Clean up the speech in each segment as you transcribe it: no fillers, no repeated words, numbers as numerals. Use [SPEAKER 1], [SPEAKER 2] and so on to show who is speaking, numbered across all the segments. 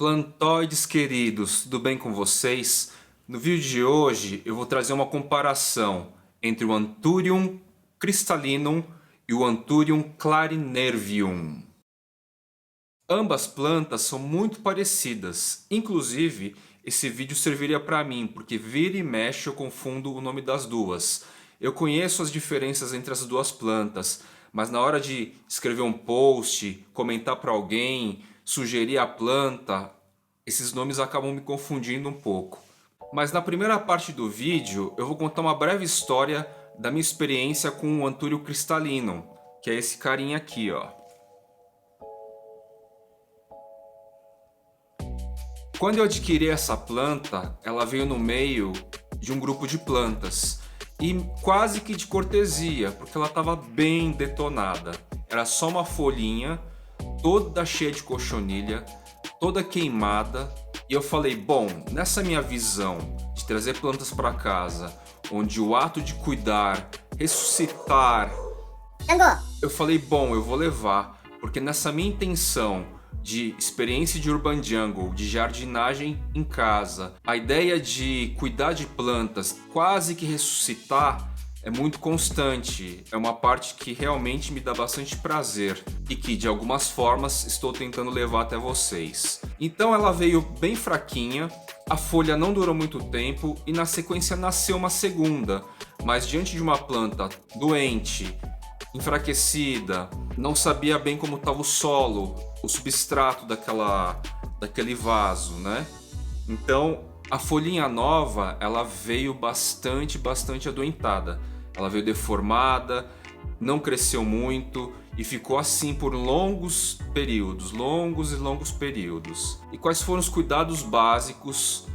[SPEAKER 1] Plantoides queridos, tudo bem com vocês? No vídeo de hoje eu vou trazer uma comparação entre o Anthurium crystallinum e o Anthurium clarinervium. Ambas plantas são muito parecidas, inclusive esse vídeo serviria para mim, porque vira e mexe eu confundo o nome das duas. Eu conheço as diferenças entre as duas plantas, mas na hora de escrever um post, comentar para alguém, sugerir a planta, esses nomes acabam me confundindo um pouco. Mas na primeira parte do vídeo eu vou contar uma breve história da minha experiência com o Anthurium crystallinum, que é esse carinha aqui, ó. Quando eu adquiri essa planta, ela veio no meio de um grupo de plantas e quase que de cortesia, porque ela estava bem detonada. Era só uma folhinha, toda cheia de cochonilha, toda queimada. E eu falei, bom, nessa minha visão de trazer plantas para casa, onde o ato de cuidar, ressuscitar, eu falei, bom, eu vou levar, porque nessa minha intenção de experiência de urban jungle, de jardinagem em casa, a ideia de cuidar de plantas, quase que ressuscitar, é muito constante. É uma parte que realmente me dá bastante prazer e que de algumas formas estou tentando levar até vocês. Então ela veio bem fraquinha, a folha não durou muito tempo e na sequência nasceu uma segunda, mas diante de uma planta doente, enfraquecida, não sabia bem como estava o solo, o substrato daquele vaso, né? Então a folhinha nova, ela veio bastante adoentada. Ela veio deformada, não cresceu muito e ficou assim por longos e longos períodos. E quais foram os cuidados básicos,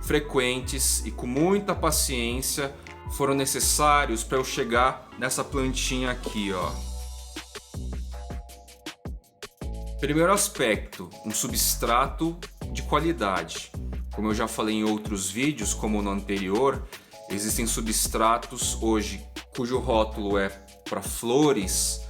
[SPEAKER 1] frequentes e com muita paciência foram necessários para eu chegar nessa plantinha aqui, ó. Primeiro aspecto, um substrato de qualidade. Como eu já falei em outros vídeos, como no anterior, existem substratos hoje cujo rótulo é para flores,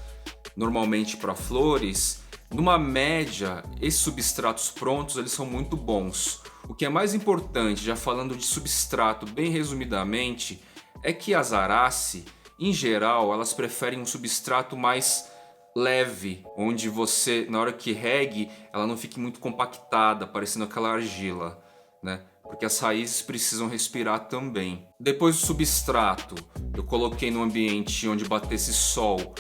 [SPEAKER 1] normalmente para flores. Numa média, esses substratos prontos eles são muito bons. O que é mais importante, já falando de substrato bem resumidamente, é que as Arace, em geral, elas preferem um substrato mais leve, onde você, na hora que regue, ela não fique muito compactada, parecendo aquela argila, né? Porque as raízes precisam respirar também. Depois do substrato, eu coloquei num ambiente onde batesse sol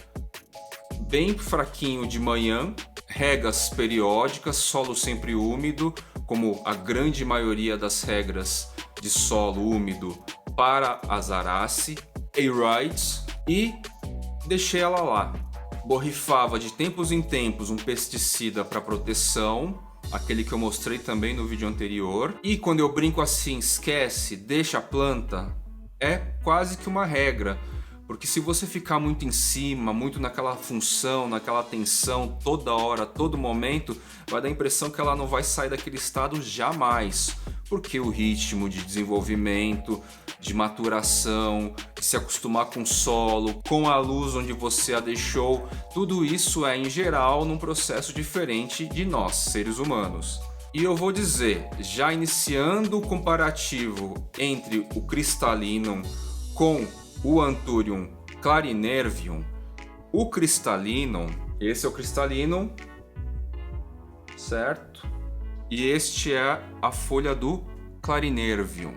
[SPEAKER 1] bem fraquinho de manhã, regas periódicas, solo sempre úmido, como a grande maioria das regras de solo úmido para as Arace, Aerides, e deixei ela lá. Borrifava de tempos em tempos um pesticida para proteção, aquele que eu mostrei também no vídeo anterior. E quando eu brinco assim, esquece, deixa a planta, é quase que uma regra. Porque se você ficar muito em cima, muito naquela função, naquela tensão, toda hora, todo momento, vai dar a impressão que ela não vai sair daquele estado jamais. Porque o ritmo de desenvolvimento, de maturação, de se acostumar com o solo, com a luz onde você a deixou, tudo isso é em geral num processo diferente de nós, seres humanos. E eu vou dizer, já iniciando o comparativo entre o Crystallinum com o Anthurium clarinervium, o Crystallinum, esse é o Crystallinum, certo? E este é a folha do clarinervium.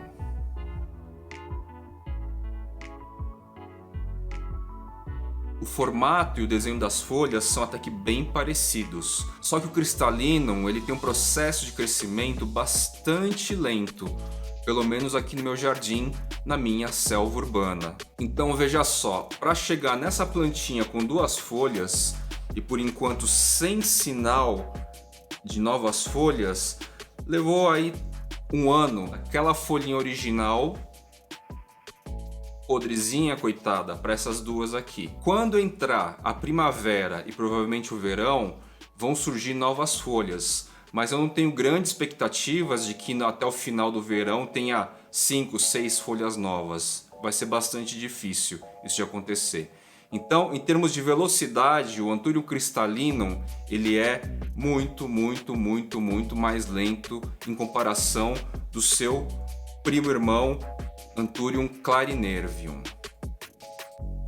[SPEAKER 1] O formato e o desenho das folhas são até que bem parecidos. Só que o Crystallinum ele tem um processo de crescimento bastante lento. Pelo menos aqui no meu jardim, na minha selva urbana. Então veja só, para chegar nessa plantinha com duas folhas, e por enquanto sem sinal de novas folhas, levou aí um ano. Aquela folhinha original, podrezinha, coitada, para essas duas aqui. Quando entrar a primavera e provavelmente o verão, vão surgir novas folhas. Mas eu não tenho grandes expectativas de que até o final do verão tenha 5, 6 folhas novas. Vai ser bastante difícil isso de acontecer. Então, em termos de velocidade, o Anthurium crystallinum ele é muito mais lento em comparação do seu primo irmão Anthurium clarinervium.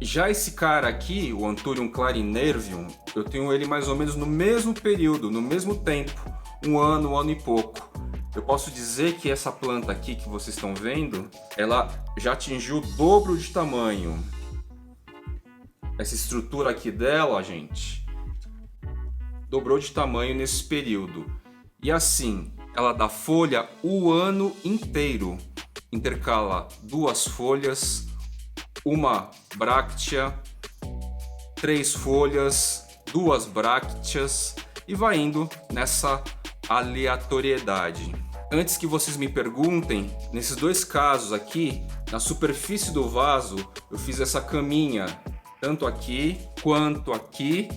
[SPEAKER 1] Já esse cara aqui, o Anthurium clarinervium, eu tenho ele mais ou menos no mesmo período, no mesmo tempo, um ano e pouco. Eu posso dizer que essa planta aqui que vocês estão vendo, ela já atingiu o dobro de tamanho. Essa estrutura aqui dela, gente, dobrou de tamanho nesse período. E assim, ela dá folha o ano inteiro. Intercala 2 folhas, uma bráctea, 3 folhas, 2 brácteas e vai indo nessa aleatoriedade. Antes que vocês me perguntem, nesses 2 casos aqui, na superfície do vaso, eu fiz essa caminha, tanto aqui quanto aqui,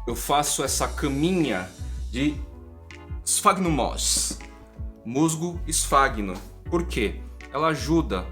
[SPEAKER 1] eu faço essa caminha de sphagnum moss, musgo esfagno. Por quê? Ela ajuda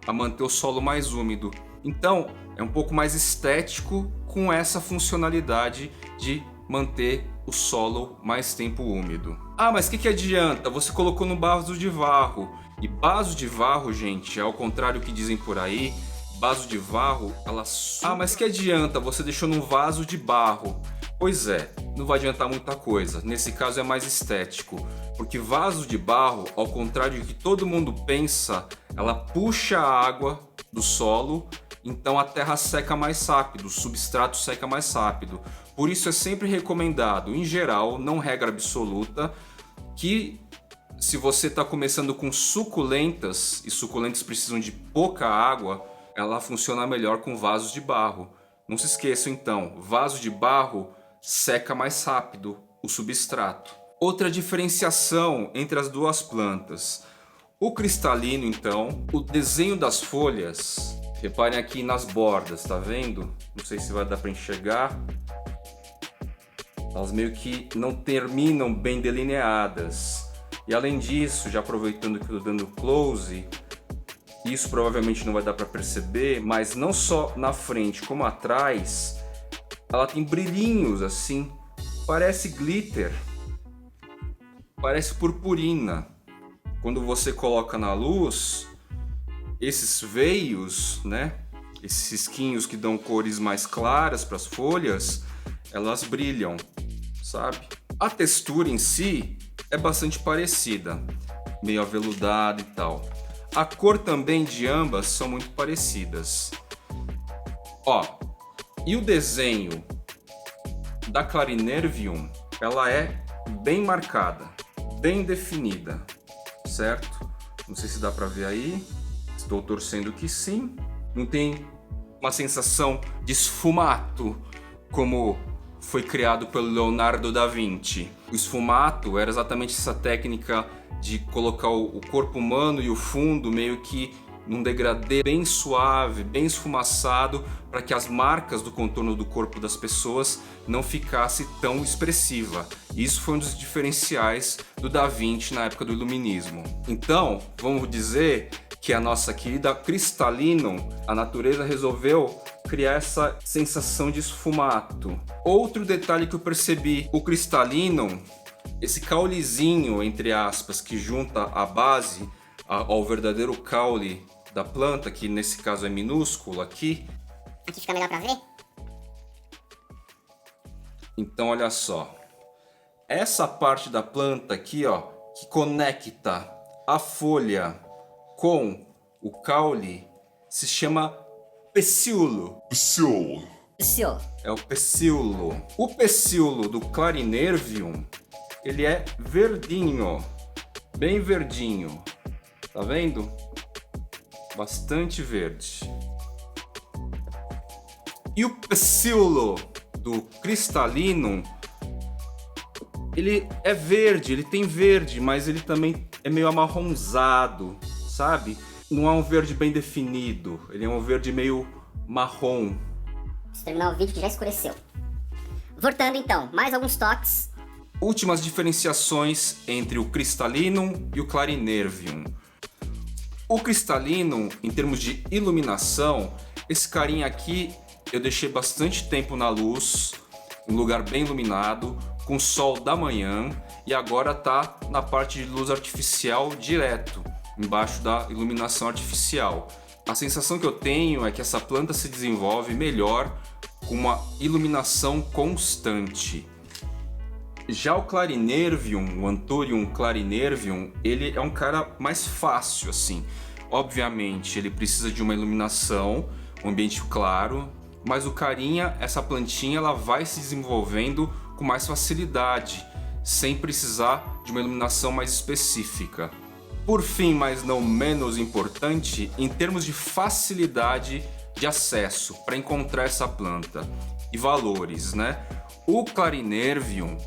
[SPEAKER 1] a manter o solo mais úmido. Então, é um pouco mais estético com essa funcionalidade de manter o solo mais tempo úmido. Ah, mas o que adianta? Você colocou no vaso de varro. E vaso de varro, gente, é ao contrário do que dizem por aí. Vaso de varro, ela... Ah, mas que adianta? Você deixou num vaso de barro. Pois é, não vai adiantar muita coisa. Nesse caso é mais estético. Porque vaso de barro, ao contrário do que todo mundo pensa, ela puxa a água do solo, então a terra seca mais rápido, o substrato seca mais rápido. Por isso é sempre recomendado, em geral, não regra absoluta, que se você está começando com suculentas, e suculentas precisam de pouca água, ela funciona melhor com vasos de barro. Não se esqueçam então, vaso de barro seca mais rápido o substrato. Outra diferenciação entre as 2 plantas. O cristalino, então, o desenho das folhas, reparem aqui nas bordas, tá vendo? Não sei se vai dar para enxergar. Elas meio que não terminam bem delineadas. E além disso, já aproveitando que eu estou dando close, isso provavelmente não vai dar para perceber, mas não só na frente como atrás, ela tem brilhinhos assim, parece glitter, parece purpurina. Quando você coloca na luz, esses veios, né, esses risquinhos que dão cores mais claras para as folhas, elas brilham, sabe? A textura em si é bastante parecida, meio aveludada e tal. A cor também de ambas são muito parecidas. Ó, e o desenho da Clarinervium, ela é bem marcada, bem definida, certo? Não sei se dá para ver aí, estou torcendo que sim. Não tem uma sensação de esfumato como foi criado pelo Leonardo da Vinci. O esfumato era exatamente essa técnica de colocar o corpo humano e o fundo meio que num degradê bem suave, bem esfumaçado, para que as marcas do contorno do corpo das pessoas não ficasse tão expressiva. Isso foi um dos diferenciais do Da Vinci na época do Iluminismo. Então, vamos dizer que a nossa querida Crystallinum, a natureza resolveu criar essa sensação de esfumato. Outro detalhe que eu percebi, o Crystallinum, esse caulezinho, entre aspas, que junta a base ao verdadeiro caule da planta, que nesse caso é minúsculo aqui.
[SPEAKER 2] Aqui fica melhor para ver?
[SPEAKER 1] Então olha só, essa parte da planta aqui, ó, que conecta a folha com o caule, se chama pecíolo.
[SPEAKER 2] Pecíolo.
[SPEAKER 1] É o pecíolo. O pecíolo do Clarinervium, ele é verdinho, bem verdinho. Tá vendo? Bastante verde. E o pecíolo do Crystallinum, ele é verde, ele tem verde, mas ele também é meio amarronzado, sabe? Não é um verde bem definido, ele é um verde meio marrom.
[SPEAKER 2] Vamos terminar o vídeo que já escureceu. Voltando então, mais alguns toques.
[SPEAKER 1] Últimas diferenciações entre o Crystallinum e o Clarinervium. O Crystallinum, em termos de iluminação, esse carinha aqui, eu deixei bastante tempo na luz, em um lugar bem iluminado, com sol da manhã, e agora tá na parte de luz artificial direto, embaixo da iluminação artificial. A sensação que eu tenho é que essa planta se desenvolve melhor com uma iluminação constante. Já o Clarinervium, o Anthurium clarinervium, ele é um cara mais fácil assim. Obviamente ele precisa de uma iluminação, um ambiente claro, mas o carinha, essa plantinha, ela vai se desenvolvendo com mais facilidade, sem precisar de uma iluminação mais específica. Por fim, mas não menos importante, em termos de facilidade de acesso para encontrar essa planta e valores, né? O Clarinervium,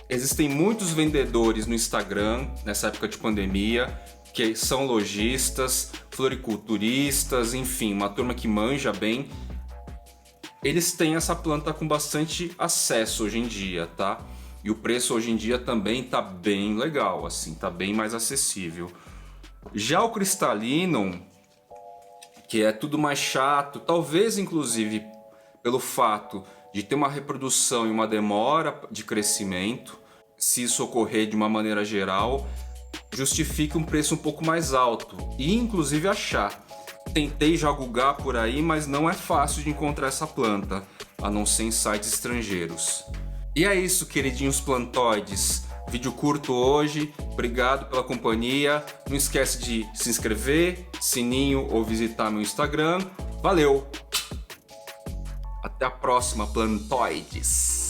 [SPEAKER 1] existem muitos vendedores no Instagram nessa época de pandemia que são lojistas, floriculturistas, enfim, uma turma que manja bem. Eles têm essa planta com bastante acesso hoje em dia, tá? E o preço hoje em dia também tá bem legal, assim, tá bem mais acessível. Já o Crystallinum, que é tudo mais chato, talvez inclusive pelo fato de ter uma reprodução e uma demora de crescimento, se isso ocorrer de uma maneira geral, justifica um preço um pouco mais alto e inclusive achar. Tentei já googar por aí, mas não é fácil de encontrar essa planta, a não ser em sites estrangeiros. E é isso, queridinhos plantoides. Vídeo curto hoje, obrigado pela companhia. Não esquece de se inscrever, sininho ou visitar meu Instagram. Valeu! Até a próxima, plantoides!